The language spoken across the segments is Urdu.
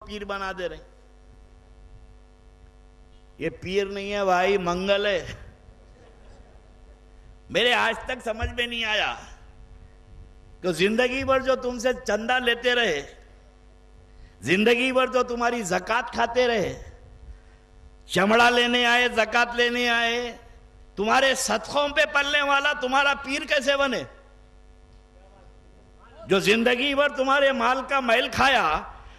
پیر بنا دے رہے ہیں. یہ پیر نہیں ہے بھائی، منگل ہے. میرے آج تک سمجھ میں نہیں آیا کہ زندگی بھر جو تم سے چندہ لیتے رہے، زندگی بھر جو تمہاری زکوٰۃ کھاتے رہے، چمڑا لینے آئے، زکوٰۃ لینے آئے، تمہارے صدقوں پہ پلنے والا تمہارا پیر کیسے بنے؟ جو زندگی بھر تمہارے مال کا میل کھایا،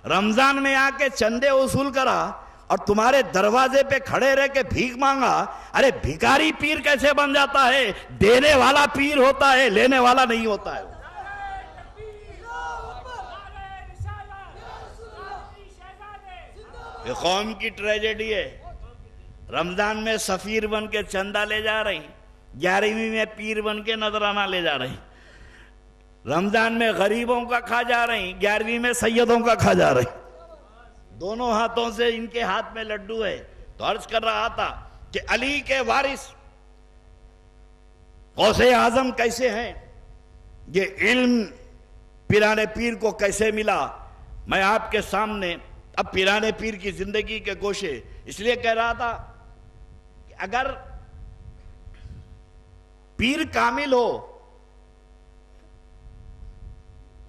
رمضان میں آ کے چندے وصول کرا اور تمہارے دروازے پہ کھڑے رہ کے بھیک مانگا. ارے بھکاری پیر کیسے بن جاتا ہے؟ دینے والا پیر ہوتا ہے، لینے والا نہیں ہوتا ہے. یہ قوم کی ٹریجڈی ہے. رمضان میں سفیر بن کے چندہ لے جا رہی، 11ویں میں پیر بن کے نذرانہ لے جا رہی. رمضان میں غریبوں کا کھا جا رہی، 11ویں میں سیدوں کا کھا جا رہی. دونوں ہاتھوں سے ان کے ہاتھ میں لڈو ہے. تو عرض کر رہا تھا کہ علی کے وارث غوث اعظم کیسے ہیں، یہ علم پیرانے پیر کو کیسے ملا. میں آپ کے سامنے اب پیرانے پیر کی زندگی کے گوشے اس لیے کہہ رہا تھا کہ اگر پیر کامل ہو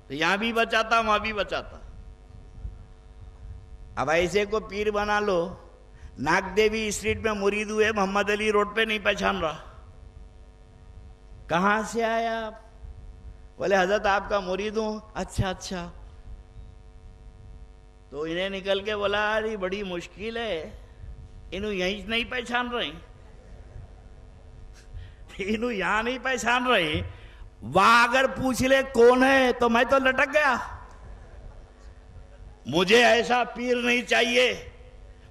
تو یہاں بھی بچاتا، وہاں بھی بچاتا. اب ایسے کو پیر بنا لو، ناک دیوی اسٹریٹ میں مرید ہوئے، محمد علی روڈ پہ نہیں پہچان رہا. کہاں سے آیا آپ؟ بولے حضرت آپ کا مرید ہوں. اچھا اچھا. تو انہیں نکل کے بولا ارے بڑی مشکل ہے، انہوں یہیں نہیں پہچان رہے، انہوں یہاں نہیں پہچان رہے، وہاں اگر پوچھ لے کون ہے تو میں تو لٹک گیا. مجھے ایسا پیر نہیں چاہیے،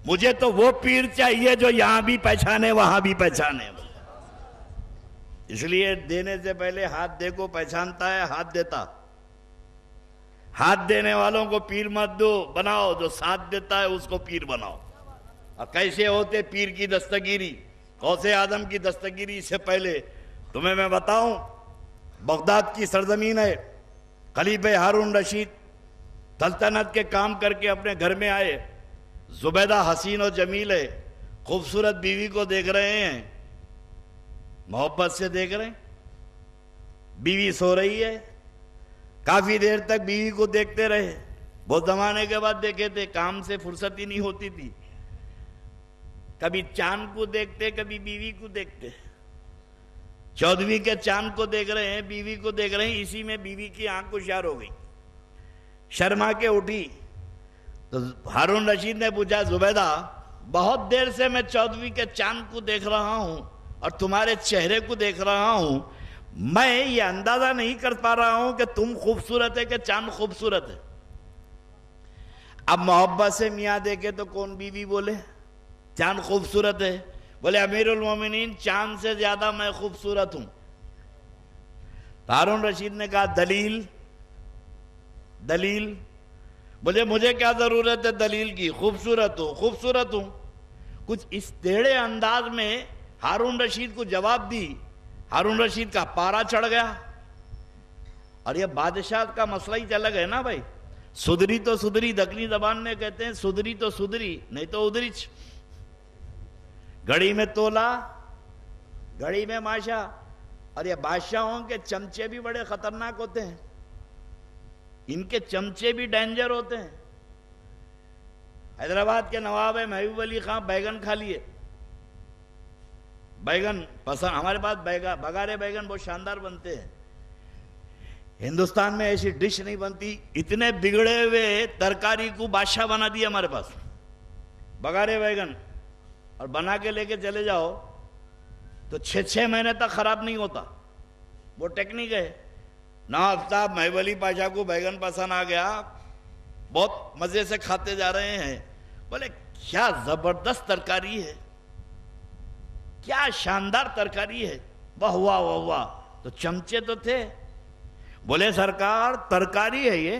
مجھے تو وہ پیر چاہیے جو یہاں بھی پہچانے وہاں بھی پہچانے. اس لیے دینے سے پہلے ہاتھ دے کو پہچانتا ہے، ہاتھ دیتا. ہاتھ دینے والوں کو پیر مت دو، بناؤ. جو ساتھ دیتا ہے اس کو پیر بناؤ. اور کیسے ہوتے پیر کی دستگیری، غوث اعظم کی دستگیری؟ سے پہلے تمہیں میں بتاؤں، بغداد کی سرزمین ہے، خلیفہ ہارون رشید سلطنت کے کام کر کے اپنے گھر میں آئے. زبیدہ حسین و جمیل ہے، خوبصورت بیوی کو دیکھ رہے ہیں، محبت سے دیکھ رہے ہیں. بیوی سو رہی ہے، کافی دیر تک بیوی کو دیکھتے رہے. بہت زمانے کے بعد دیکھے تھے، کام سے فرصت ہی نہیں ہوتی تھی. کبھی چاند کو دیکھتے، کبھی بیوی کو دیکھتے. 14ویں کے چاند کو دیکھ رہے ہیں، بیوی کو دیکھ رہے ہیں. اسی میں بیوی کی آنکھ ہوشیار ہو گئی، شرما کے اٹھی. تو ہارون رشید نے پوچھا زبیدہ بہت دیر سے میں 14ویں کے چاند کو دیکھ رہا ہوں اور تمہارے چہرے کو دیکھ رہا ہوں، میں یہ اندازہ نہیں کر پا رہا ہوں کہ تم خوبصورت ہے کہ چاند خوبصورت ہے. اب محبت سے میاں دیکھے تو کون بیوی بولے چاند خوبصورت ہے؟ بولے امیر المومنین چاند سے زیادہ میں خوبصورت ہوں. ہارون رشید نے کہا دلیل؟ دلیل؟ بولے مجھے کیا ضرورت ہے دلیل کی، خوبصورت ہوں خوبصورت ہوں. کچھ اس ٹیڑھے انداز میں ہارون رشید کو جواب دی. ہارون رشید کا پارا چڑھ گیا. اور یہ بادشاہ کا مسئلہ ہی الگ ہے نا بھائی. سدری تو سدری، دکنی زبان میں کہتے ہیں سدری تو سدری نہیں تو ادریچ. گھڑی میں تولا، گھڑی میں ماشا. اور یہ بادشاہوں کے چمچے بھی بڑے خطرناک ہوتے ہیں، ان کے چمچے بھی ڈینجر ہوتے ہیں. حیدرآباد کے نواب محبوب علی خان بیگن کھا لیے. بیگن پسند، ہمارے پاس بگارے بیگن بہت شاندار بنتے ہیں. ہندوستان میں ایسی ڈش نہیں بنتی. اتنے بگڑے ہوئے ترکاری کو بادشاہ بنا دیا ہمارے پاس، بگارے بیگن. اور بنا کے لے کے چلے جاؤ تو 6 مہینے تک خراب نہیں ہوتا. وہ ٹیکنیک ہے. نواب صاحب محبوب علی پاشا کو بیگن پسند آ گیا، بہت مزے سے کھاتے جا رہے ہیں. بولے کیا زبردست ترکاری ہے، کیا شاندار ترکاری ہے، واہ واہ واہ واہ. تو چمچے تو تھے. بولے سرکار ترکاری ہے، یہ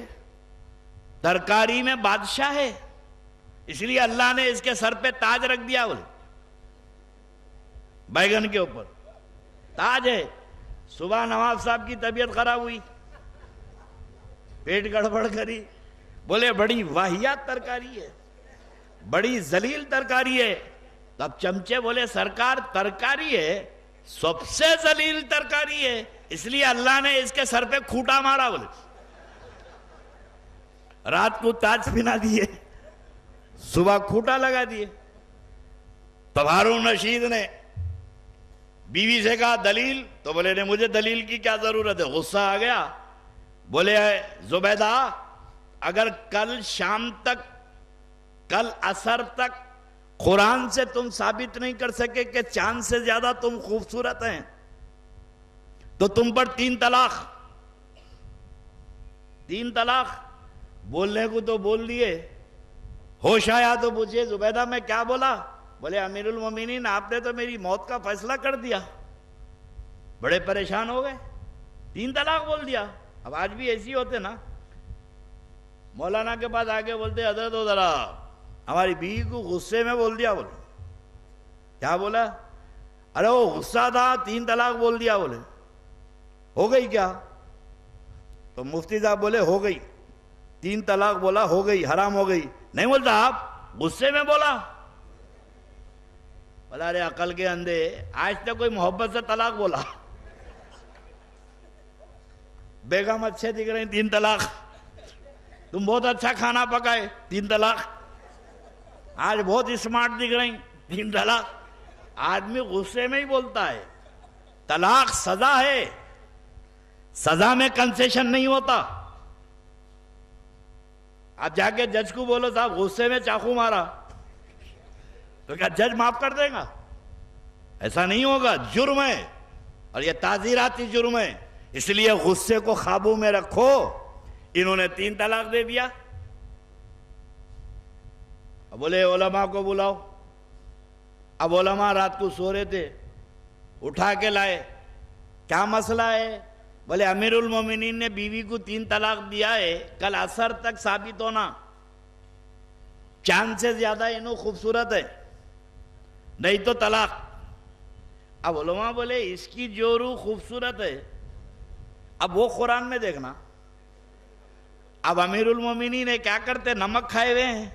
ترکاری میں بادشاہ ہے، اس لیے اللہ نے اس کے سر پہ تاج رکھ دیا. بولے بیگن کے اوپر تاج ہے. صبح نواب صاحب کی طبیعت خراب ہوئی، پیٹ گڑبڑ کری. بولے بڑی واہیات ترکاری ہے، بڑی ذلیل ترکاری ہے. تب چمچے بولے سرکار ترکاری ہے، سب سے ذلیل ترکاری ہے، اس لیے اللہ نے اس کے سر پہ کھوٹا مارا. بولے رات کو تاج پہنا دیے، صبح کھوٹا لگا دیے. تب ہارون رشید نے بیوی سے کہا دلیل، تو بولے نہیں مجھے دلیل کی کیا ضرورت ہے. غصہ آ گیا. بولے زبیدہ اگر کل شام تک، کل عصر تک قرآن سے تم ثابت نہیں کر سکے کہ چاند سے زیادہ تم خوبصورت ہیں تو تم پر 3 طلاق. 3 طلاق بولنے کو تو بول دیے. ہوش آیا تو پوچھے زبیدہ میں کیا بولا؟ بولے امیر المومنین آپ نے تو میری موت کا فیصلہ کر دیا. بڑے پریشان ہو گئے، 3 طلاق بول دیا. اب آج بھی ایسی ہوتے نا، مولانا کے پاس آگے بولتے حضرت ہو ذرا ہماری بیوی کو غصے میں بول دیا. بولے کیا بولا؟ ارے وہ غصہ تھا 3 طلاق بول دیا. بولے ہو گئی کیا؟ تو مفتی صاحب بولے ہو گئی. 3 طلاق بولا ہو گئی، حرام ہو گئی. نہیں بولتا آپ غصے میں بولا. بولا ارے عقل کے اندھے، آج تک کوئی محبت سے طلاق بولا؟ بیگم اچھے دکھ رہے ہیں 3 طلاق. تم بہت اچھا کھانا پکائے 3 طلاق. آج بہت اسمارٹ دکھ رہے ہیں 3 طلاق. آدمی غصے میں ہی بولتا ہے. طلاق سزا ہے، سزا میں کنسیشن نہیں ہوتا. آپ جا کے جج کو بولو صاحب غصے میں چاقو مارا، تو کیا جج معاف کر دے گا؟ ایسا نہیں ہوگا. جرم ہے، اور یہ تعزیراتی جرم ہے. اس لیے غصے کو قابو میں رکھو. انہوں نے 3 طلاق دے دیا. اب بولے علماء کو بلاؤ. اب علماء رات کو سو رہے تھے، اٹھا کے لائے. کیا مسئلہ ہے؟ بولے امیر المومنین نے بیوی کو 3 طلاق دیا ہے، کل عصر تک ثابت ہونا چاند سے زیادہ انہوں خوبصورت ہے، نہیں تو طلاق. اب علماء بولے اس کی جو روح خوبصورت ہے، اب وہ قرآن میں دیکھنا. اب امیر المومنین نے کیا کرتے؟ نمک کھائے ہوئے ہیں،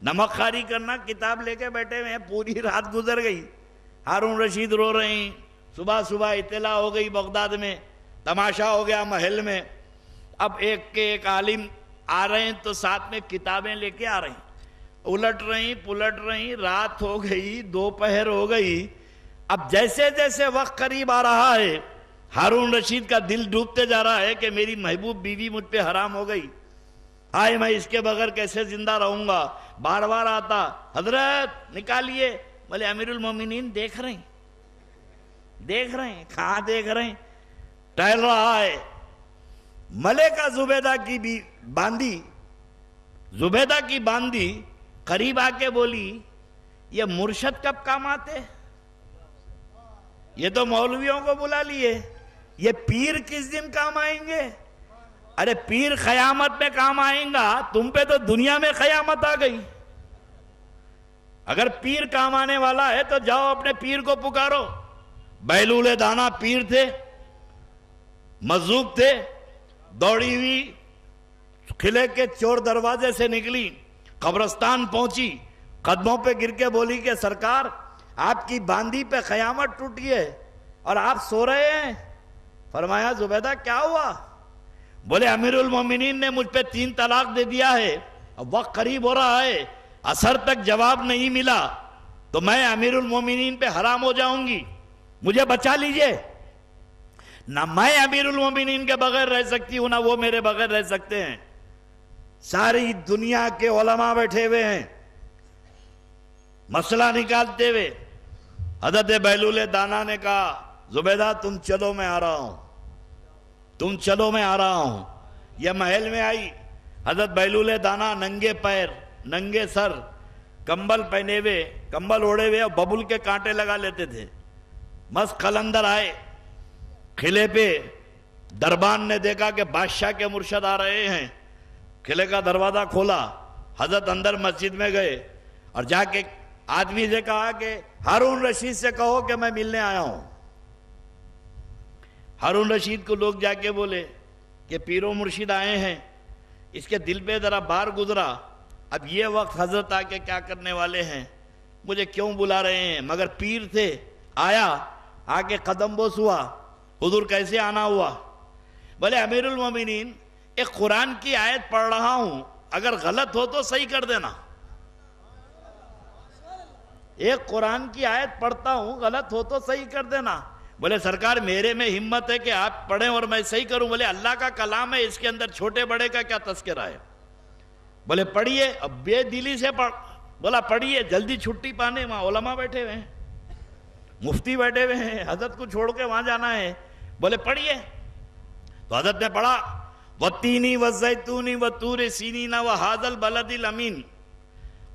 نمک خاری کرنا کتاب لے کے بیٹھے ہوئے ہیں. پوری رات گزر گئی، ہارون رشید رو رہے ہیں. صبح صبح اطلاع ہو گئی بغداد میں، تماشا ہو گیا محل میں. اب ایک کے ایک عالم آ رہے ہیں تو ساتھ میں کتابیں لے کے آ رہے ہیں. الٹ رہی پلٹ رہی، رات ہو گئی، دوپہر ہو گئی. اب جیسے جیسے وقت قریب آ رہا ہے، ہارون رشید کا دل ڈوبتے جا رہا ہے کہ میری محبوب بیوی مجھ پہ حرام ہو گئی. آئے میں اس کے بغیر کیسے زندہ رہوں گا. بار بار آتا حضرت نکالیے. بولے امیر المومنین دیکھ رہے ہیں، دیکھ رہے ہیں. کہاں دیکھ رہے ہیں؟ ٹہل رہا ہے. ملکہ زبیدہ کی باندی، زبیدہ کی باندی قریب آ کے بولی یہ مرشد کب کام آتے؟ یہ تو مولویوں کو بلا لیے، یہ پیر کس دن کام آئیں گے؟ ارے پیر قیامت میں کام آئیں گا، تم پہ تو دنیا میں قیامت آ گئی. اگر پیر کام آنے والا ہے تو جاؤ اپنے پیر کو پکارو. بیلول دانا پیر تھے، مزوق تھے. دوڑی ہوئی قلعے کے چور دروازے سے نکلی، قبرستان پہنچی، قدموں پہ گر کے بولی کہ سرکار آپ کی باندی پہ قیامت ٹوٹی ہے اور آپ سو رہے ہیں. فرمایا زبیدہ کیا ہوا؟ بولے امیر المومنین نے مجھ پہ 3 طلاق دے دیا ہے، اب وقت قریب ہو رہا ہے، عصر تک جواب نہیں ملا تو میں امیر المومنین پہ حرام ہو جاؤں گی، مجھے بچا لیجئے. نہ میں امیر المومنین کے بغیر رہ سکتی ہوں، نہ وہ میرے بغیر رہ سکتے ہیں. ساری دنیا کے علماء بیٹھے ہوئے ہیں، مسئلہ نکالتے ہوئے. حضرت بیلول دانا نے کہا زبیدہ تم چلو میں آ رہا ہوں، تم چلو میں آ رہا ہوں. یہ محل میں آئی. حضرت بیلول دانا ننگے پیر، ننگے سر، کمبل پہنے ہوئے، کمبل اوڑے ہوئے اور ببل کے کانٹے لگا لیتے تھے. مست قلندر آئے قلعے پہ. دربان نے دیکھا کہ بادشاہ کے مرشد آ رہے ہیں، قلعے کا دروازہ کھولا. حضرت اندر مسجد میں گئے اور جا کے آدمی سے کہا کہ ہارون رشید سے کہو کہ میں ملنے آیا ہوں. ہارون رشید کو لوگ جا کے بولے کہ پیر و مرشد آئے ہیں. اس کے دل پہ ذرا بار گزرا، اب یہ وقت حضرت آ کے کیا کرنے والے ہیں، مجھے کیوں بلا رہے ہیں؟ مگر پیر تھے، آیا، آ کے قدم بوس ہوا، حضور کیسے آنا ہوا؟ بولے امیر المومنین ایک قرآن کی آیت پڑھ رہا ہوں، اگر غلط ہو تو صحیح کر دینا۔ ایک قرآن کی آیت پڑھتا ہوں، غلط ہو تو صحیح کر دینا۔ بولے سرکار میرے میں ہمت ہے کہ آپ پڑھیں اور میں صحیح کروں۔ بولے اللہ کا کلام ہے، اس کے اندر چھوٹے بڑے کا کیا تذکرہ ہے؟ بولے پڑھیے، اب بے دلی سے پڑھ۔ بولا پڑھیے، جلدی چھٹی پانے، وہاں علماء بیٹھے ہوئے ہیں، مفتی بیٹھے ہوئے ہیں، حضرت کو چھوڑ کے وہاں جانا ہے۔ بولے پڑھیے، تو حضرت نے پڑھا وَالتِّينِ وَالزَّيْتُونِ وَطُورِ سِينِينَ وَهَذَا الْبَلَدِ الْأَمِينِ،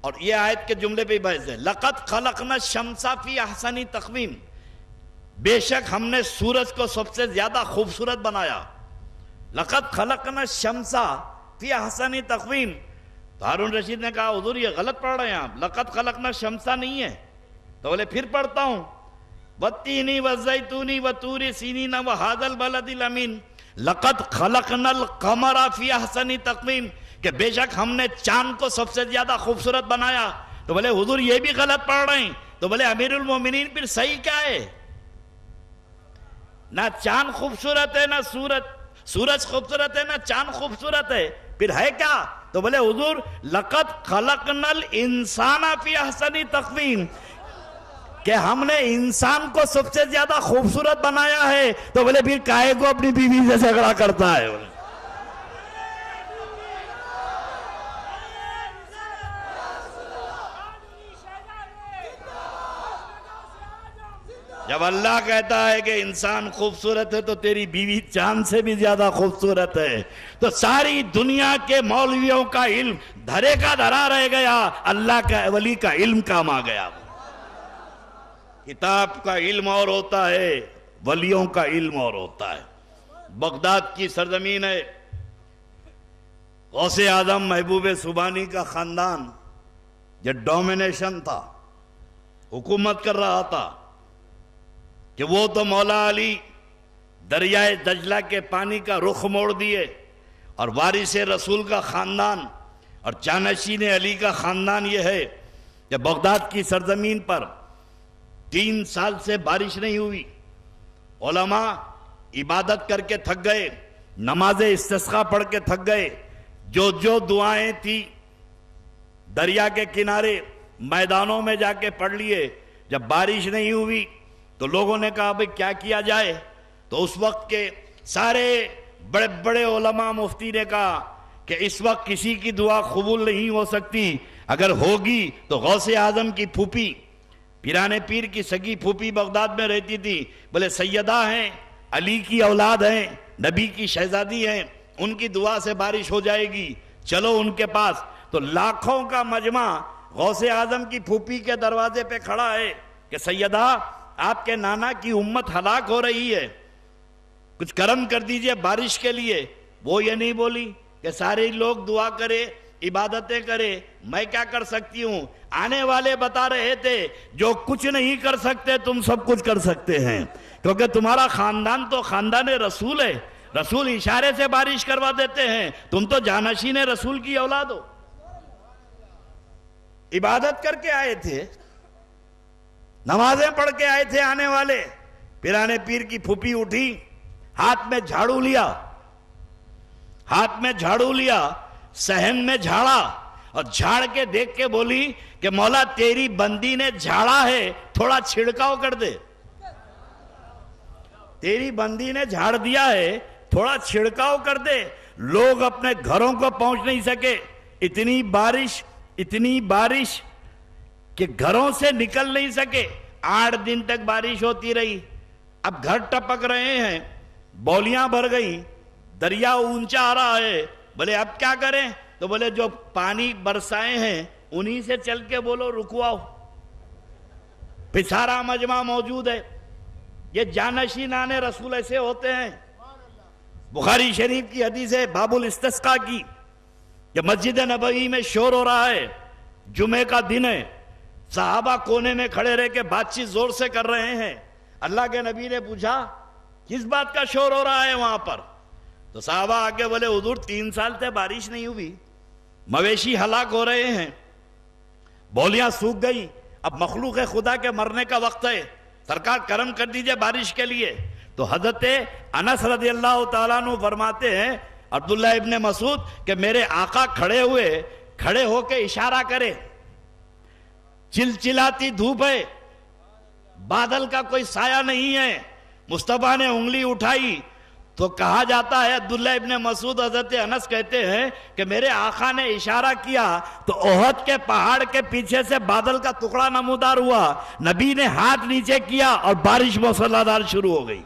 اور یہ آیت کے جملے پہ بحث ہے۔ لَقَدْ خَلَقْنَا الشَّمْسَ فِي أَحْسَنِ تَقْوِيمٍ، بے شک ہم نے سورج کو سب سے زیادہ خوبصورت بنایا۔ لَقَدْ خَلَقْنَا الشَّمْسَ فِي أَحْسَنِ تَقْوِيمٍ، تو ہارون رشید نے کہا حضور یہ غلط پڑھ رہے ہیں آپ، لَقَدْ خَلَقْنَا الشَّمْسَ نہیں ہے۔ تو بولے پھر پڑھتا ہوں وَالتِّينِ وَالزَّيْتُونِ وَطُورِ سِينِينَ وَهَذَا الْبَلَدِ الْأَمِينِ لَقَدْ خَلَقْنَا الْقَمَرَ فِي أَحْسَنِ تَقْوِيمٍ، کہ بے شک ہم نے چاند کو سب سے زیادہ خوبصورت بنایا۔ تو بولے حضور یہ بھی غلط پڑھ رہے ہیں۔ تو بولے امیر المومنین پھر صحیح کیا ہے؟ نہ چاند خوبصورت ہے، نہ سورج خوبصورت ہے، نہ چاند خوبصورت ہے، پھر ہے کیا؟ تو بولے حضور لَقَدْ خَلَقْنَا الْإِنسَانَ فِي أَحْسَنِ تَقْوِيمٍ، کہ ہم نے انسان کو سب سے زیادہ خوبصورت بنایا ہے۔ تو بولے پھر کائے کو اپنی بیوی سے جھگڑا کرتا ہے؟ جب اللہ کہتا ہے کہ انسان خوبصورت ہے تو تیری بیوی چاند سے بھی زیادہ خوبصورت ہے، تو ساری دنیا کے مولویوں کا علم دھرے کا دھرا رہ گیا، اللہ کا ولی کا علم کام آ گیا۔ کتاب کا علم اور ہوتا ہے، ولیوں کا علم اور ہوتا ہے۔ بغداد کی سرزمین ہے، غوث اعظم محبوب سبحانی کا خاندان جو ڈومینیشن تھا، حکومت کر رہا تھا، کہ وہ تو مولا علی دریائے دجلہ کے پانی کا رخ موڑ دیے، اور وارث رسول کا خاندان اور جانشین علی کا خاندان یہ ہے کہ بغداد کی سرزمین پر 3 سال سے بارش نہیں ہوئی، علماء عبادت کر کے تھک گئے، نماز استسقاء پڑھ کے تھک گئے، جو دعائیں تھی دریا کے کنارے میدانوں میں جا کے پڑھ لیے۔ جب بارش نہیں ہوئی تو لوگوں نے کہا بھئی کیا کیا جائے؟ تو اس وقت کے سارے بڑے بڑے علماء مفتی نے کہا کہ اس وقت کسی کی دعا قبول نہیں ہو سکتی، اگر ہوگی تو غوث اعظم کی پھوپھی پیرانے پیر کی سگی پھوپھی بغداد میں رہتی تھی، بولے سیدہ ہیں، علی کی اولاد ہیں، نبی کی شہزادی ہیں، ان کی دعا سے بارش ہو جائے گی، چلو ان کے پاس۔ تو لاکھوں کا مجمع غوث اعظم کی پھوپھی کے دروازے پہ کھڑا ہے کہ سیدہ آپ کے نانا کی امت ہلاک ہو رہی ہے، کچھ کرم کر دیجئے بارش کے لیے۔ وہ یہ نہیں بولی کہ سارے لوگ دعا کرے، عبادتیں کرے، میں کیا کر سکتی ہوں؟ آنے والے بتا رہے تھے جو کچھ نہیں کر سکتے تم سب کچھ کر سکتے ہیں، کیونکہ تمہارا خاندان تو خاندان رسول ہے، رسول اشارے سے بارش کروا دیتے ہیں، تم تو جانشین رسول کی اولاد ہو۔ عبادت کر کے آئے تھے، نمازیں پڑھ کے آئے تھے آنے والے، پیرانے پیر کی پھوپھی اٹھی، ہاتھ میں جھاڑو لیا، صحن میں جھاڑا، اور جھاڑ کے دیکھ کے بولی کہ مولا تیری بندی نے جھاڑا ہے، تھوڑا چھڑکاؤ کر دے۔ تیری بندی نے جھاڑ دیا ہے، تھوڑا چھڑکاؤ کر دے۔ لوگ اپنے گھروں کو پہنچ نہیں سکے، اتنی بارش کہ گھروں سے نکل نہیں سکے، 8 دن تک بارش ہوتی رہی۔ اب گھر ٹپک رہے ہیں، بولیاں بھر گئیں، دریا اونچا آ رہا ہے، بولے اب کیا کریں؟ تو بولے جو پانی برسائے ہیں انہی سے چل کے بولو رکواؤ۔ پھر سارا مجمع موجود ہے، یہ جانشینان رسول ایسے ہوتے ہیں۔ بخاری شریف کی حدیث ہے باب الاستسقاء کی، کہ مسجد نبوی میں شور ہو رہا ہے، جمعے کا دن ہے، صحابہ کونے میں کھڑے رہ کے بات چیت زور سے کر رہے ہیں۔ اللہ کے نبی نے پوچھا کس بات کا شور ہو رہا ہے وہاں پر؟ تو صحابہ آگے بولے حضور 3 سال سے بارش نہیں ہوئی، مویشی ہلاک ہو رہے ہیں، بولیاں سوکھ گئی، اب مخلوق خدا کے مرنے کا وقت ہے، سرکار کرم کر دیجئے بارش کے لیے۔ تو حضرت انس رضی اللہ تعالیٰ عنہ فرماتے ہیں عبداللہ ابن مسعود کہ میرے آقا کھڑے ہو کے اشارہ کرے، چلچلاتی دھوپ ہے، بادل کا کوئی سایہ نہیں ہے، مصطفیٰ نے انگلی اٹھائی تو کہا جاتا ہے، عبداللہ ابن مسعود حضرت انس کہتے ہیں کہ میرے آقا نے اشارہ کیا تو احد کے پہاڑ کے پیچھے سے بادل کا ٹکڑا نمودار ہوا، نبی نے ہاتھ نیچے کیا اور بارش موسلادھار شروع ہو گئی۔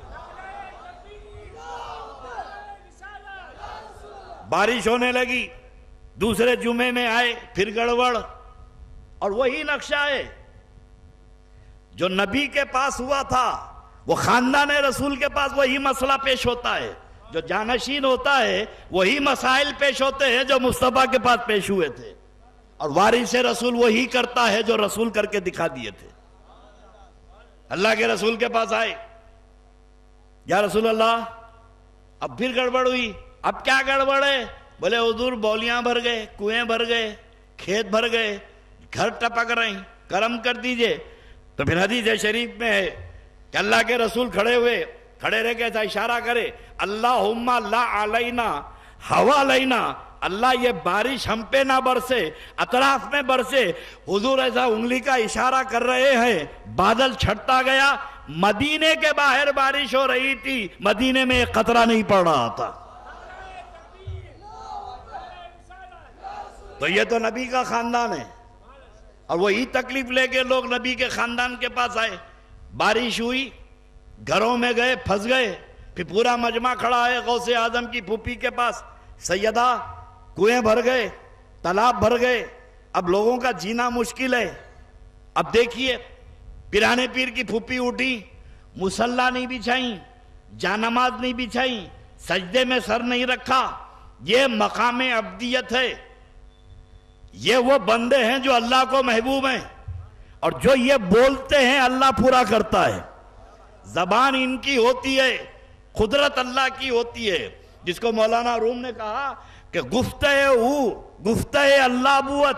بارش ہونے لگی، دوسرے جمعے میں آئے، پھر گڑبڑ، اور وہی نقشہ ہے جو نبی کے پاس ہوا تھا، وہ خاندان رسول کے پاس وہی مسئلہ پیش ہوتا ہے، جو جانشین ہوتا ہے وہی مسائل پیش ہوتے ہیں جو مصطفیٰ کے پاس پیش ہوئے تھے، اور وارث رسول وہی کرتا ہے جو رسول کر کے دکھا دیے تھے۔ اللہ کے رسول کے پاس آئے، یا رسول اللہ اب پھر گڑبڑ ہوئی، اب کیا گڑبڑ ہے؟ بولے حضور بولیاں بھر گئے، کنویں بھر گئے، کھیت بھر گئے، گھر ٹپک رہے ہیں، کرم کر دیجئے۔ تو پھر حدیث شریف میں ہے کہ اللہ کے رسول کھڑے رہ کے ایسا اشارہ کرے، اللہم لا علینا ہوا لینا، اللہ یہ بارش ہم پہ نہ برسے، اطراف میں برسے۔ حضور ایسا انگلی کا اشارہ کر رہے ہیں، بادل چھٹتا گیا، مدینے کے باہر بارش ہو رہی تھی، مدینے میں ایک قطرہ نہیں پڑ رہا تھا۔ تو یہ تو نبی کا خاندان ہے، اور وہی تکلیف لے کے لوگ نبی کے خاندان کے پاس آئے، بارش ہوئی، گھروں میں گئے، پھنس گئے، پھر پورا مجمع کھڑا ہے غوث اعظم کی پھوپھی کے پاس، سیدہ کنویں بھر گئے، تالاب بھر گئے، اب لوگوں کا جینا مشکل ہے۔ اب دیکھیے پیرانے پیر کی پھوپھی اٹھی، مصلی نہیں بچھائیں، جانماز نہیں بچھائیں، سجدے میں سر نہیں رکھا۔ یہ مقام عبدیت ہے، یہ وہ بندے ہیں جو اللہ کو محبوب ہیں، اور جو یہ بولتے ہیں اللہ پورا کرتا ہے۔ زبان ان کی ہوتی ہے، قدرت اللہ کی ہوتی ہے، جس کو مولانا روم نے کہا کہ گفتہ اللہ بوت،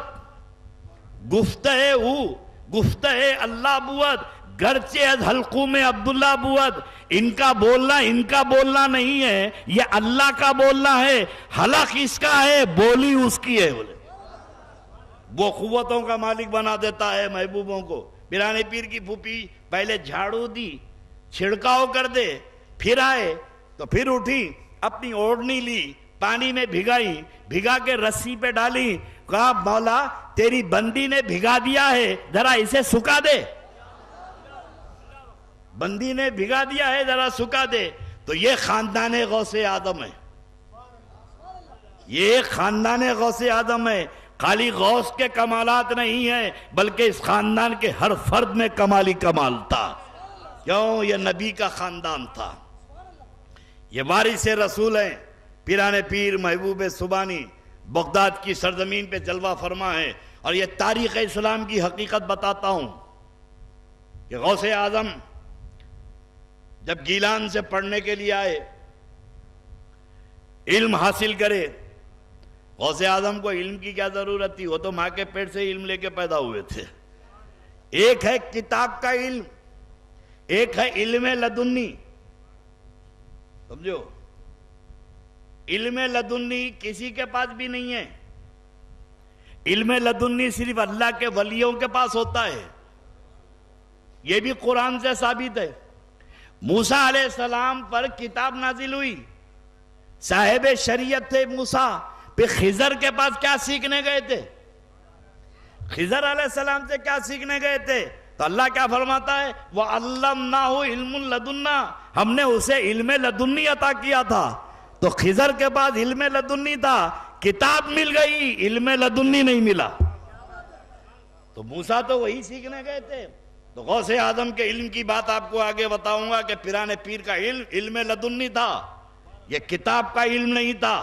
گفتہ اللہ بوت، گرچہ از حلقوم عبداللہ بوت۔ ان کا بولنا نہیں ہے، یہ اللہ کا بولنا ہے، حلق اس کا ہے، بولی اس کی ہے۔ بولے وہ قوتوں کا مالک بنا دیتا ہے محبوبوں کو۔ پیرانے پیر کی پھوپھی پہلے جھاڑو دی، چھڑکاؤ کر دے، پھر آئے تو پھر اٹھی، اپنی اوڑھنی لی، پانی میں بھگائی، بھگا کے رسی پہ ڈالی، کہا مولا تیری بندی نے بھگا دیا ہے، ذرا اسے سکھا دے، بندی نے بھگا دیا ہے، ذرا سکھا دے۔ تو یہ خاندان غوث اعظم ہے، یہ خاندان غوث اعظم ہے۔ خالی غوث کے کمالات نہیں ہیں، بلکہ اس خاندان کے ہر فرد میں کمالی کمال تھا۔ کیوں؟ یہ نبی کا خاندان تھا، یہ وارث رسول ہیں۔ پیرانے پیر محبوب سبحانی بغداد کی سرزمین پہ جلوہ فرما ہے، اور یہ تاریخ اسلام کی حقیقت بتاتا ہوں کہ غوث اعظم جب گیلان سے پڑھنے کے لیے آئے، علم حاصل کرے، غوث اعظم کو علم کی کیا ضرورت تھی؟ وہ تو ماں کے پیٹ سے علم لے کے پیدا ہوئے تھے۔ ایک ہے کتاب کا علم، ایک ہے علم لدنی۔ سمجھو، علم لدنی کسی کے پاس بھی نہیں ہے، علم لدنی صرف اللہ کے ولیوں کے پاس ہوتا ہے۔ یہ بھی قرآن سے ثابت ہے۔ موسیٰ علیہ السلام پر کتاب نازل ہوئی، صاحب شریعت تھے موسیٰ، پھر خضر کے پاس کیا سیکھنے گئے تھے؟ خضر علیہ السلام سے کیا سیکھنے گئے تھے؟ تو اللہ کیا فرماتا ہے؟ وَعَلَّمْنَاهُ عِلْمٌ لَدُنَّا، ہم نے اسے علم لدنی عطا کیا تھا۔ تو خضر کے پاس علم لدنی تھا، کتاب مل گئی، علم لدنی نہیں ملا۔ تو موسیٰ تو وہی سیکھنے گئے تھے۔ تو غوث اعظم کے علم کی بات آپ کو آگے بتاؤں گا کہ پیرانے پیر کا علم لدنی تھا، یہ کتاب کا علم نہیں تھا۔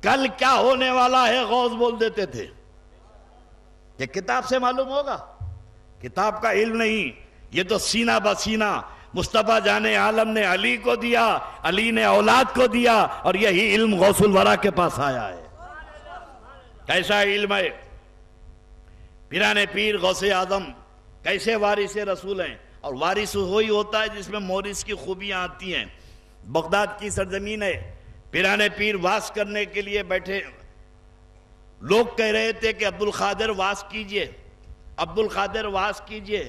کل کیا ہونے والا ہے غوث بول دیتے تھے، یہ کتاب سے معلوم ہوگا، کتاب کا علم نہیں، یہ تو سینہ بسینہ مصطفیٰ جان عالم نے علی کو دیا، علی نے اولاد کو دیا، اور یہی علم غوث الورا کے پاس آیا ہے۔ کیسا علم ہے؟ پیران پیر غوث اعظم کیسے وارث رسول ہیں؟ اور وارث وہی ہوتا ہے جس میں مورث کی خوبیاں آتی ہیں۔ بغداد کی سرزمین ہے، پیران پیر واز کرنے کے لیے بیٹھے، لوگ کہہ رہے تھے کہ عبد القادر واز کیجئے، عبد القادر واز کیجئے۔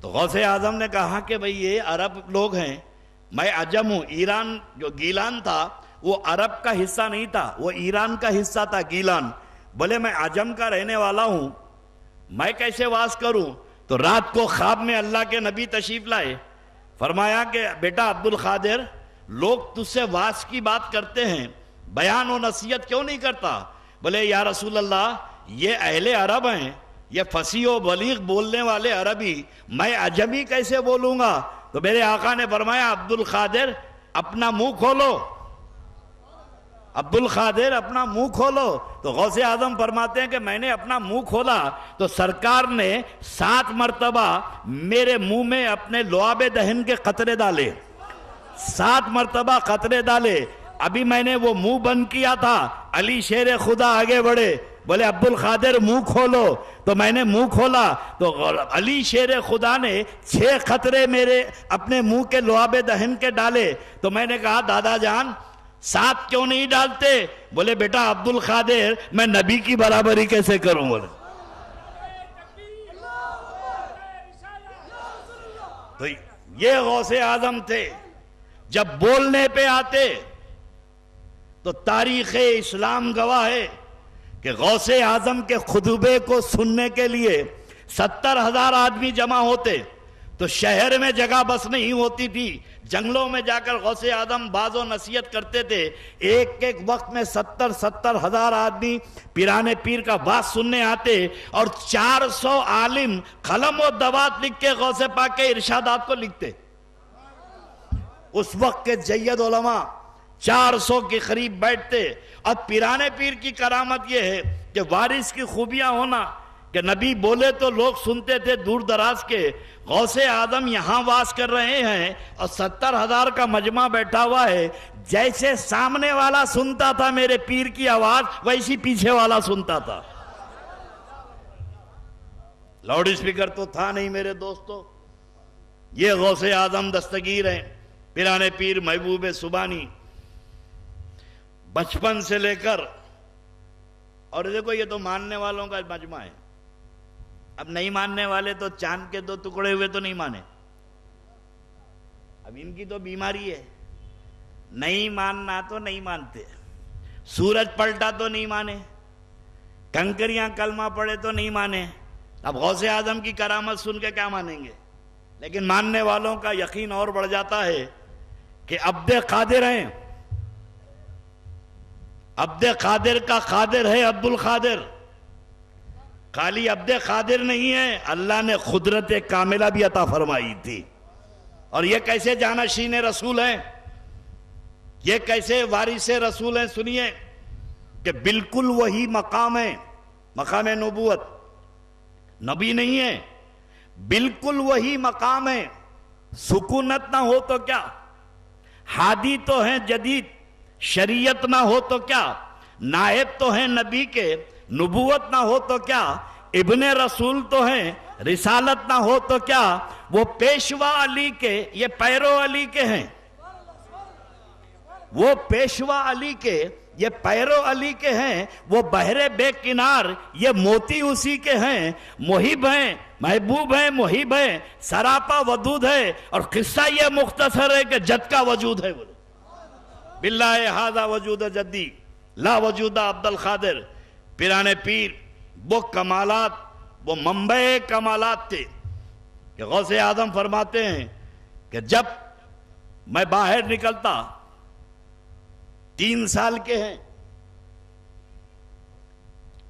تو غوث اعظم نے کہا کہ بھئی یہ عرب لوگ ہیں، میں عجم ہوں۔ ایران جو گیلان تھا وہ عرب کا حصہ نہیں تھا، وہ ایران کا حصہ تھا گیلان۔ بولے میں عجم کا رہنے والا ہوں، میں کیسے واز کروں؟ تو رات کو خواب میں اللہ کے نبی تشریف لائے، فرمایا کہ بیٹا عبد القادر، لوگ تجھ سے واز کی بات کرتے ہیں، بیان و نصیحت کیوں نہیں کرتا؟ بولے یا رسول اللہ، یہ اہل عرب ہیں، یہ فصیح و بلیغ بولنے والے عربی، میں عجمی کیسے بولوں گا؟ تو میرے آقا نے فرمایا عبد القادر اپنا منہ کھولو، عبد القادر اپنا منہ کھولو۔ تو غوث اعظم فرماتے ہیں کہ میں نے اپنا منہ کھولا تو سرکار نے 7 مرتبہ میرے منہ میں اپنے لعاب دہن کے قطرے ڈالے، 7 مرتبہ قطرے ڈالے۔ ابھی میں نے وہ منہ بند کیا تھا، علی شیر خدا آگے بڑھے، بولے عبد القادر منہ کھولو۔ تو میں نے منہ کھولا تو علی شیر خدا نے 6 قطرے میرے اپنے منہ کے لعاب دہن کے ڈالے۔ تو میں نے کہا دادا جان 7 کیوں نہیں ڈالتے؟ بولے بیٹا عبد القادر میں نبی کی برابری کیسے کروں؟ بولے تو یہ غوث اعظم تھے، جب بولنے پہ آتے تو تاریخ اسلام گواہ ہے کہ غوث اعظم کے خطبے کو سننے کے لیے 70,000 آدمی جمع ہوتے تو شہر میں جگہ بس نہیں ہوتی تھی، جنگلوں میں جا کر غوث اعظم باز و نصیحت کرتے تھے۔ ایک ایک وقت میں 70,000 آدمی پیران پیر کا باز سننے آتے، اور 400 عالم قلم و دوات لکھ کے غوث پاک کے ارشادات کو لکھتے۔ اس وقت کے جید علماء 400 کے قریب بیٹھتے۔ اور پیران پیر کی کرامت یہ ہے کہ وارث کی خوبیاں ہونا کہ نبی بولے تو لوگ سنتے تھے دور دراز کے۔ غوث اعظم یہاں واز کر رہے ہیں اور 70,000 کا مجمع بیٹھا ہوا ہے، جیسے سامنے والا سنتا تھا میرے پیر کی آواز ویسی پیچھے والا سنتا تھا۔ لاؤڈ اسپیکر تو تھا نہیں میرے دوستو۔ یہ غوث اعظم دستگیر ہیں، پیران پیر محبوب سبحانی، بچپن سے لے کر، اور دیکھو یہ تو ماننے والوں کا مجمع ہے، اب نہیں ماننے والے تو چاند کے 2 ٹکڑے ہوئے تو نہیں مانے۔ اب ان کی تو بیماری ہے، نہیں ماننا تو نہیں مانتے، سورج پلٹا تو نہیں مانے، کنکریاں کلمہ پڑے تو نہیں مانے۔ اب غوث اعظم کی کرامت سن کے کیا مانیں گے؟ لیکن ماننے والوں کا یقین اور بڑھ جاتا ہے کہ عبد قادر ہیں، عبد قادر کا قادر ہے عبد القادر، خالی عبد قادر نہیں ہے، اللہ نے قدرت کاملہ بھی عطا فرمائی تھی۔ اور یہ کیسے جانشین رسول ہیں، یہ کیسے وارث رسول ہیں؟ سنیے کہ بالکل وہی مقام ہے، مقام نبوت، نبی نہیں ہے، بالکل وہی مقام ہے۔ سکونت نہ ہو تو کیا، ہادی تو ہیں جدید، شریعت نہ ہو تو کیا، نائب تو ہیں نبی کے، نبوت نہ ہو تو کیا، ابن رسول تو ہیں، رسالت نہ ہو تو کیا، وہ پیشوا علی کے، یہ پیرو علی کے ہیں، وہ پیشوا علی کے، یہ پیرو علی کے ہیں، وہ بحر بے کنار، یہ موتی اسی کے ہیں، محب ہیں، محبوب ہیں، محب ہیں، سراپا ودود ہے۔ اور قصہ یہ مختصر ہے کہ جد کا وجود ہے، بولے باللہ ھذا وجود جدی لا وجود عبد القادر۔ پیران پیر وہ کمالات، وہ منبع کمالات تھے کہ غوث اعظم فرماتے ہیں کہ جب میں باہر نکلتا، 3 سال کے ہیں،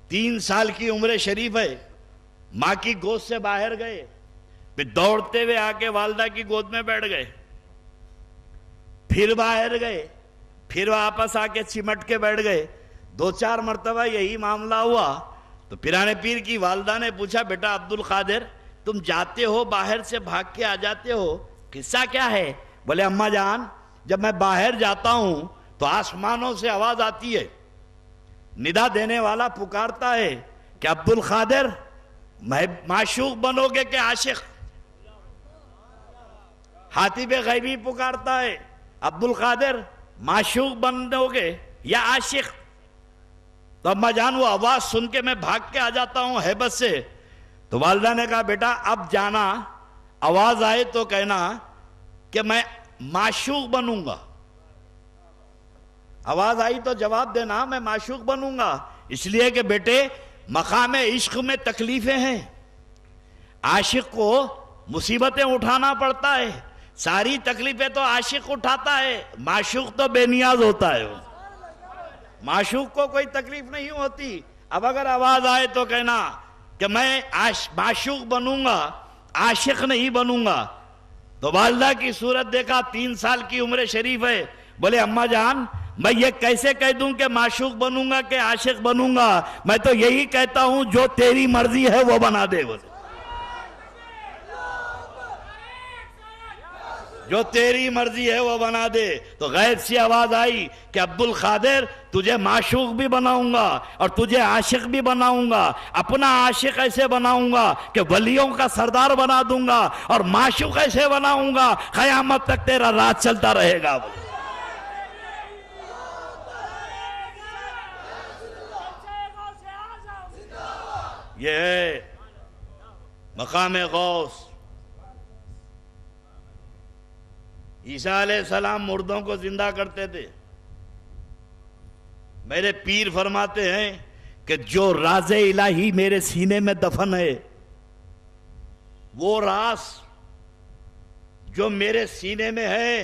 3 سال کی عمر شریف ہے، ماں کی گود سے باہر گئے، پھر دوڑتے ہوئے آ کے والدہ کی گود میں بیٹھ گئے، پھر باہر گئے، پھر واپس آ کے چمٹ کے بیٹھ گئے۔ 2-4 مرتبہ یہی معاملہ ہوا تو پیران پیر کی والدہ نے پوچھا بیٹا عبد القادر تم جاتے ہو باہر سے بھاگ کے آ جاتے ہو، قصہ کیا ہے؟ بولے اماں جان جب میں باہر جاتا ہوں تو آسمانوں سے آواز آتی ہے، ندا دینے والا پکارتا ہے کہ عبد القادر معشوق بنو گے کہ عاشق؟ حاتب غیبی پکارتا ہے عبد القادر معشوق بنو گے یا عاشق؟ تو اماں جان وہ آواز سن کے میں بھاگ کے آ جاتا ہوں ہیبت سے. تو والدہ نے کہا بیٹا اب جانا، آواز آئے تو کہنا کہ میں معشوق بنوں گا. آواز آئی تو جواب دینا میں معشوق بنوں گا. اس لیے کہ بیٹے مقام عشق میں تکلیفیں ہیں، عاشق کو مصیبتیں اٹھانا پڑتا ہے، ساری تکلیفیں تو عاشق اٹھاتا ہے، معشوق تو بے نیاز ہوتا ہے. معشوق کو کوئی تکلیف نہیں ہوتی. اب اگر آواز آئے تو کہنا کہ میں معشوق بنوں گا، عاشق نہیں بنوں گا. تو والدہ کی صورت دیکھا، 3 سال کی عمر شریف ہے. بولے اماں جان میں یہ کیسے کہہ دوں کہ معشوق بنوں گا کہ عاشق بنوں گا؟ میں تو یہی کہتا ہوں جو تیری مرضی ہے وہ بنا دے. جو تیری مرضی ہے وہ بنا دے. تو غیب سے آواز آئی کہ عبد القادر تجھے معشوق بھی بناؤں گا اور تجھے عاشق بھی بناؤں گا. اپنا عاشق ایسے بناؤں گا کہ ولیوں کا سردار بنا دوں گا، اور معشوق ایسے بناؤں گا قیامت تک تیرا راز چلتا رہے گا. یہ ہے مقام غوث. عیسیٰ علیہ السلام مردوں کو زندہ کرتے تھے. میرے پیر فرماتے ہیں کہ جو راز الہی میرے سینے میں دفن ہے، وہ راز جو میرے سینے میں ہے